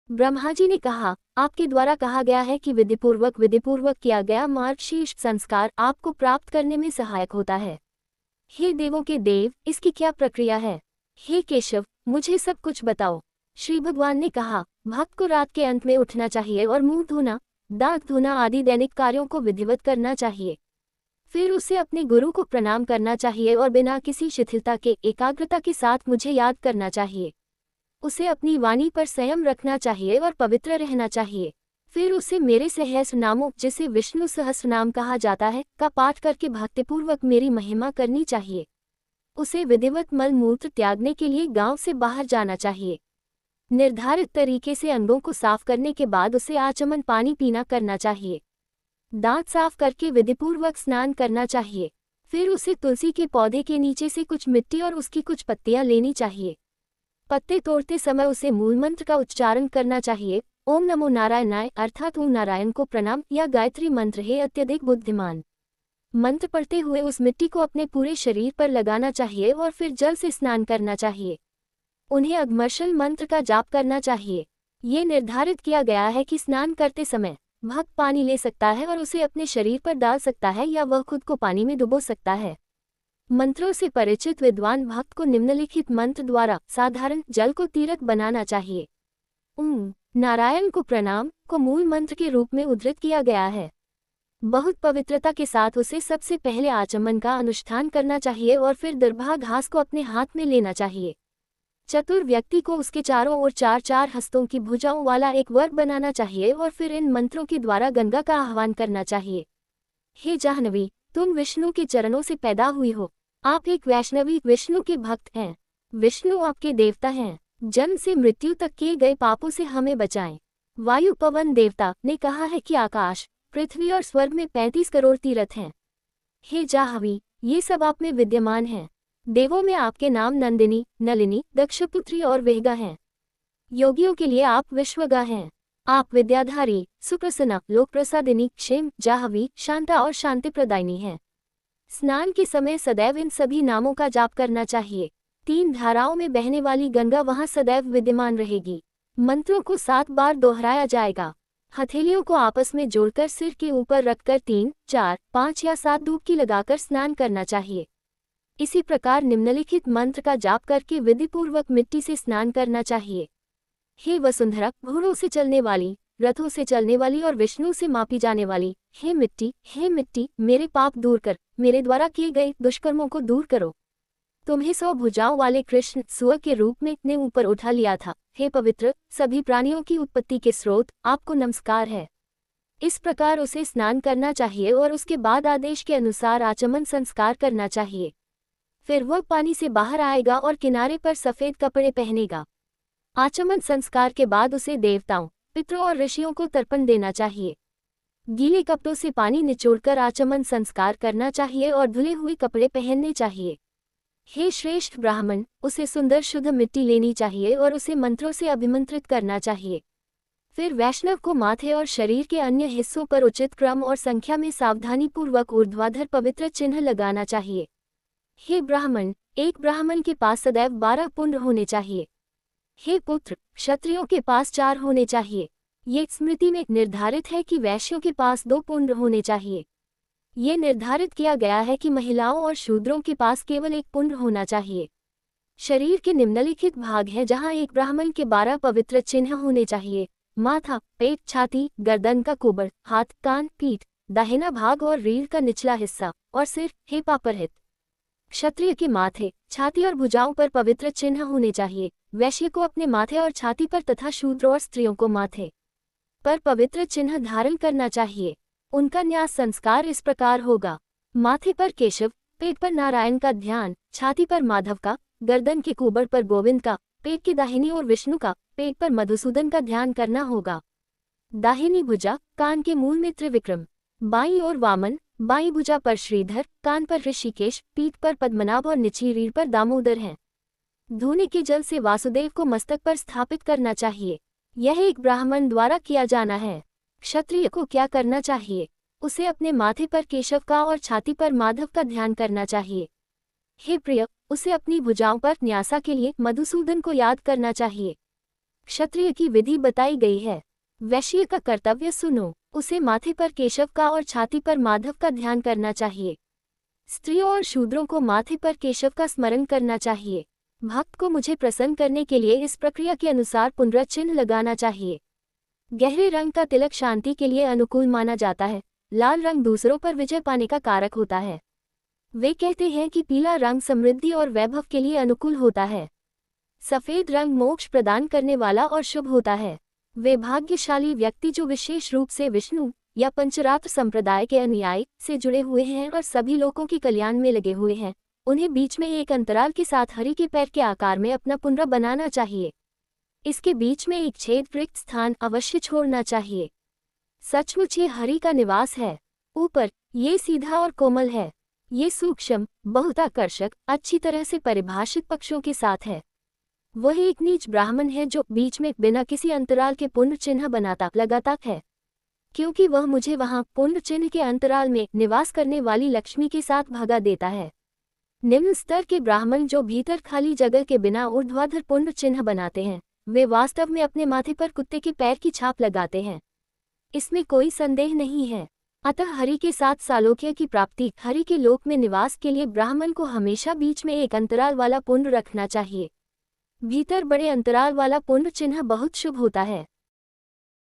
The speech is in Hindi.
ब्रह्मा जी ने कहा, आपके द्वारा कहा गया है कि विधिपूर्वक किया गया मार्गशीर्ष संस्कार आपको प्राप्त करने में सहायक होता है। हे देवों के देव, इसकी क्या प्रक्रिया है? हे केशव, मुझे सब कुछ बताओ। श्री भगवान ने कहा, भक्त को रात के अंत में उठना चाहिए और मुंह धोना, दांत धोना आदि दैनिक कार्यों को विधिवत करना चाहिए। फिर उसे अपने गुरु को प्रणाम करना चाहिए और बिना किसी शिथिलता के एकाग्रता के साथ मुझे याद करना चाहिए। उसे अपनी वाणी पर संयम रखना चाहिए और पवित्र रहना चाहिए। फिर उसे मेरे सहस्र नामों, जिसे विष्णु सहस्र नाम कहा जाता है, का पाठ करके भक्तिपूर्वक मेरी महिमा करनी चाहिए। उसे विधिवत मल मूत्र त्यागने के लिए गांव से बाहर जाना चाहिए। निर्धारित तरीके से अंगों को साफ करने के बाद उसे आचमन पानी पीना करना चाहिए। दांत साफ करके विधिपूर्वक स्नान करना चाहिए। फिर उसे तुलसी के पौधे के नीचे से कुछ मिट्टी और उसकी कुछ पत्तियां लेनी चाहिए। पत्ते तोड़ते समय उसे मूल मंत्र का उच्चारण करना चाहिए, ओम नमो नारायणाय, अर्थात ओम नारायण को प्रणाम, या गायत्री मंत्र, हे अत्यधिक बुद्धिमान। मंत्र पढ़ते हुए उस मिट्टी को अपने पूरे शरीर पर लगाना चाहिए और फिर जल से स्नान करना चाहिए। उन्हें अघमर्षण मंत्र का जाप करना चाहिए। ये निर्धारित किया गया है कि स्नान करते समय भक्त पानी ले सकता है और उसे अपने शरीर पर डाल सकता है या वह खुद को पानी में डुबो सकता है। मंत्रों से परिचित विद्वान भक्त को निम्नलिखित मंत्र द्वारा साधारण जल को तीरथ बनाना चाहिए। ओम नारायण को प्रणाम को मूल मंत्र के रूप में उद्धृत किया गया है। बहुत पवित्रता के साथ उसे सबसे पहले आचमन का अनुष्ठान करना चाहिए और फिर दरभा घास को अपने हाथ में लेना चाहिए। चतुर व्यक्ति को उसके चारों ओर 4-4 हस्तों की भुजाओं वाला एक वर्ग बनाना चाहिए और फिर इन मंत्रों के द्वारा गंगा का आह्वान करना चाहिए। हे जाह्नवी, तुम विष्णु के चरणों से पैदा हुई हो। आप एक वैष्णवी विष्णु के भक्त हैं। विष्णु आपके देवता हैं। जन्म से मृत्यु तक किए गए पापों से हमें बचाएं। वायु पवन देवता ने कहा है कि आकाश, पृथ्वी और स्वर्ग में 35 करोड़ तीर्थ हैं। हे जाह्नवी, ये सब आप में विद्यमान हैं। देवों में आपके नाम नंदिनी, नलिनी, दक्षपुत्री और वेगा हैं। योगियों के लिए आप विश्वगा हैं। आप विद्याधारी, सुप्रसन्ना, लोक प्रसादिनी, क्षेम, जाह्नवी, शांता और शांति प्रदायिनी हैं। स्नान के समय सदैव इन सभी नामों का जाप करना चाहिए। 3 धाराओं में बहने वाली गंगा वहां सदैव विद्यमान रहेगी। मंत्रों को 7 बार दोहराया जाएगा। हथेलियों को आपस में जोड़कर सिर के ऊपर रखकर 3, 4, 5 या 7 डुबकी लगाकर स्नान करना चाहिए। इसी प्रकार निम्नलिखित मंत्र का जाप करके विधिपूर्वक मिट्टी से स्नान करना चाहिए। हे वसुंधरा, घोड़ों से चलने वाली, रथों से चलने वाली और विष्णु से मापी जाने वाली, हे मिट्टी, मेरे पाप दूर कर, मेरे द्वारा किए गए दुष्कर्मों को दूर करो। तुम्हें 100 भुजाओं वाले कृष्ण सूअर के रूप में ने ऊपर उठा लिया था। हे पवित्र, सभी प्राणियों की उत्पत्ति के स्रोत, आपको नमस्कार है। इस प्रकार उसे स्नान करना चाहिए और उसके बाद आदेश के अनुसार आचमन संस्कार करना चाहिए। फिर वह पानी से बाहर आएगा और किनारे पर सफेद कपड़े पहनेगा। आचमन संस्कार के बाद उसे देवताओं, पितरों और ऋषियों को तर्पण देना चाहिए। गीले कपड़ों से पानी निचोड़कर आचमन संस्कार करना चाहिए और धुले हुए कपड़े पहनने चाहिए। हे श्रेष्ठ ब्राह्मण, उसे सुंदर शुद्ध मिट्टी लेनी चाहिए और उसे मंत्रों से अभिमंत्रित करना चाहिए। फिर वैष्णव को माथे और शरीर के अन्य हिस्सों पर उचित क्रम और संख्या में सावधानीपूर्वक ऊर्ध्वाधर पवित्र चिन्ह लगाना चाहिए। हे ब्राह्मण, एक ब्राह्मण के पास सदैव 12 पुंड होने चाहिए। हे पुत्र, क्षत्रियों के पास 4 होने चाहिए। ये स्मृति में निर्धारित है कि वैश्यों के पास 2 पुंड होने चाहिए। ये निर्धारित किया गया है कि महिलाओं और शूद्रों के पास केवल 1 पुंड होना चाहिए। शरीर के निम्नलिखित भाग हैं जहाँ एक ब्राह्मण के 12 पवित्र चिन्ह होने चाहिए: माथा, पेट, छाती, गर्दन का कुबर, हाथ, कान, पीठ, दाहिना भाग और रीढ़ का निचला हिस्सा, और सिर, हे पापरहित। क्षत्रिय के माथे, छाती और भुजाओं पर पवित्र चिन्ह होने चाहिए। वैश्य को अपने माथे और छाती पर तथा शूद्र और स्त्रियों को माथे पर पवित्र चिन्ह धारण करना चाहिए। उनका न्यास संस्कार इस प्रकार होगा: माथे पर केशव, पेट पर नारायण का ध्यान, छाती पर माधव का, गर्दन के कुबर पर गोविंद का, पेट की दाहिनी ओर विष्णु का, पेट पर मधुसूदन का ध्यान करना होगा। दाहिनी भुजा, कान के मूल में त्रिविक्रम, बाईं ओर वामन, बाईं भुजा पर श्रीधर, कान पर ऋषिकेश, पीठ पर पद्मनाभ और निचली रीढ़ पर दामोदर हैं। धोने के जल से वासुदेव को मस्तक पर स्थापित करना चाहिए। यह एक ब्राह्मण द्वारा किया जाना है। क्षत्रिय को क्या करना चाहिए? उसे अपने माथे पर केशव का और छाती पर माधव का ध्यान करना चाहिए। हे प्रिय, उसे अपनी भुजाओं पर न्यासा के लिए मधुसूदन को याद करना चाहिए। क्षत्रिय की विधि बताई गई है। वैश्य का कर्तव्य सुनो, उसे माथे पर केशव का और छाती पर माधव का ध्यान करना चाहिए। स्त्रियों और शूद्रों को माथे पर केशव का स्मरण करना चाहिए। भक्त को मुझे प्रसन्न करने के लिए इस प्रक्रिया के अनुसार पुनरुच्चार चिन्ह लगाना चाहिए। गहरे रंग का तिलक शांति के लिए अनुकूल माना जाता है। लाल रंग दूसरों पर विजय पाने का कारक होता है। वे कहते हैं कि पीला रंग समृद्धि और वैभव के लिए अनुकूल होता है। सफेद रंग मोक्ष प्रदान करने वाला और शुभ होता है। वे भाग्यशाली व्यक्ति जो विशेष रूप से विष्णु या पंचरात्र संप्रदाय के अनुयायी से जुड़े हुए हैं और सभी लोगों के कल्याण में लगे हुए हैं, उन्हें बीच में एक अंतराल के साथ हरि के पैर के आकार में अपना पुनरा बनाना चाहिए। इसके बीच में एक छेद रिक्त स्थान अवश्य छोड़ना चाहिए। सचमुच ये हरि का निवास है। ऊपर ये सीधा और कोमल है। ये सूक्ष्म, बहुत आकर्षक, अच्छी तरह से परिभाषित पक्षों के साथ है। वह एक नीच ब्राह्मण है जो बीच में बिना किसी अंतराल के पुण्य चिन्ह बनाता लगाता है, क्योंकि वह मुझे वहां पुण्य चिन्ह के अंतराल में निवास करने वाली लक्ष्मी के साथ भगा देता है। निम्न स्तर के ब्राह्मण जो भीतर खाली जगह के बिना ऊर्ध्वाधर पुण्य चिन्ह बनाते हैं, वे वास्तव में अपने माथे पर कुत्ते के पैर की छाप लगाते हैं। इसमें कोई संदेह नहीं है। अतः हरि के साथ सालोक्य की प्राप्ति, हरि के लोक में निवास के लिए ब्राह्मण को हमेशा बीच में एक अंतराल वाला पुण्य रखना चाहिए। भीतर बड़े अंतराल वाला पुण्य चिन्ह बहुत शुभ होता है।